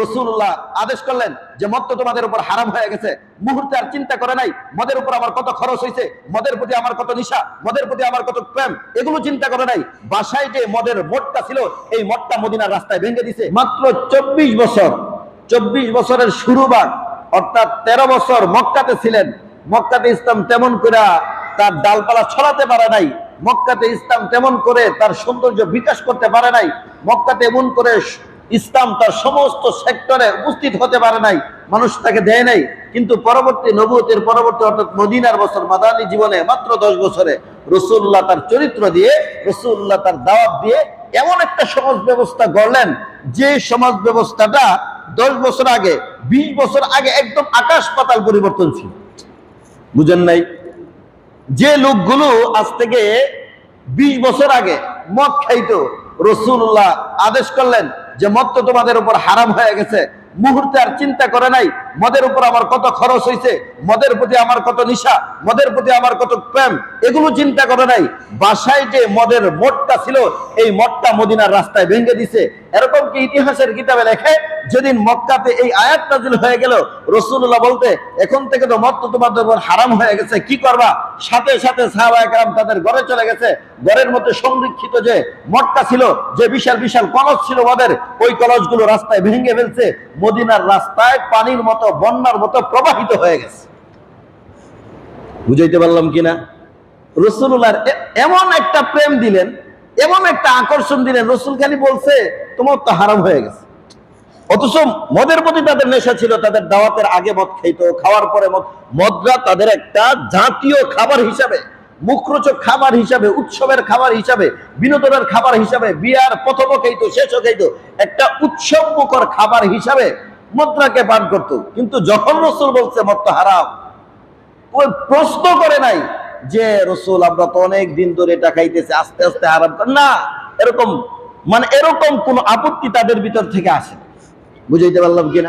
রাসূলুল্লাহ আদেশ করলেন যে মদ তো তোমাদের উপর হারাম হয়ে গেছে। মুহূর্তে আর চিন্তা করে নাই মদের উপর আমার কত খরচ হয়েছে, মদের প্রতি আমার কত নিশা, মদের প্রতি আমার কত প্রেম, এগুলো চিন্তা করে নাই। বাসায় যে মদের মদটা ছিল, এই মদটা মদিনার রাস্তায় ভেঙে দিছে। মাত্র 24 বছর, 24 বছরের শুরুবার, অর্থাৎ 13 বছর মক্কাতে ছিলেন। মক্কাতে ইসলাম তেমন করে তার ডালপালা ছড়াতে পারে নাই, মক্কাতে ইসলাম তেমন করে তার সৌন্দর্য বিকাশ করতে পারে নাই, মক্কাতে এমন করে ইসলাম তার সমস্ত সেক্টরে উপস্থিত হতে পারে নাই, মানুষ তাকে দেয় নাই। কিন্তু পরবর্তী নবুয়তের পরবর্তী অর্থাৎ মদিনার বছর, মাদানী জীবনে মাত্র 10 বছরে রাসূলুল্লাহ তার চরিত্র দিয়ে, রাসূলুল্লাহ তার দাওয়াত দিয়ে এমন একটা সমাজ ব্যবস্থা গড়লেন, যে সমাজ ব্যবস্থাটা 10 বছর আগে, 20 বছর আগে একদম আকাশ পাতাল পরিবর্তন ছিল। বুঝেন নাই? যে লোকগুলো আজ থেকে 20 বছর আগে মদ খাইতো, রাসূলুল্লাহ আদেশ করলেন যে মদ তো তোমাদের উপর হারাম হয়ে গেছে। মুহূর্তে আর চিন্তা করে নাই মদের উপর আমার কত খরচ হয়েছে, মদের প্রতি আমার কত নিশা, মদের প্রতি আমার কত প্রেম, এগুলো চিন্তা করে নাই। বাসায় যে মদের মদটা ছিল, এই মদটা মদিনার রাস্তায় ভেঙে দিছে। এরকম কি ইতিহাসের কিতাবে লেখে? যেদিন মক্কাতে এই আয়াত নাযিল হয়ে গেল, রাসূলুল্লাহ বলতে এখন থেকে তো মদ তো তোমাদের উপর হারাম হয়ে গেছে, কি করবা? সাথে সাথে সাহাবায়ে কেরাম তাদের ঘরে চলে গেছে। ঘরের মধ্যে সংরক্ষিত যে মদটা ছিল, যে বিশাল বিশাল কলস ছিল মদের, ওই কলসগুলো রাস্তায় ভেঙে ফেলছে। মদিনার রাস্তায় পানির মতো, বন্যার মতো প্রবাহিত হয়ে গেছে। বুঝাইতে পারলাম কিনা? রাসূলুল্লাহ এমন একটা প্রেম দিলেন, এমন একটা আকর্ষণ দিলেন, রাসূল খালি বলছে তোমার তো হারাম হয়ে গেছে। অথচ মদের প্রতি তাদের নেশা ছিল। তাদের দাওয়াতের আগে মদ খাইতো, খাওয়ার পরে মদ। মদরা তাদের একটা জাতীয় খাবার হিসাবে, মুখরোচক খাবার হিসাবে, উৎসবের খাবার হিসাবে, বিনোদনের খাবার হিসাবে, বিয়ার প্রথমও খাইতো, শেষও খাইতো, একটা উৎসব মুখর খাবার হিসাবে মদরাকে পান করতো। কিন্তু যখন রাসূল বলছে মদ তো হারাম, ওই প্রশ্ন করে নাই যে রাসূল আমরা তো অনেক দিন ধরে এটা খাইতেছি, আস্তে আস্তে হারাম কর না। এরকম মানে এরকম কোন আপত্তি তাদের ভিতর থেকে আসে। বুঝাইতে পারলাম কিনা?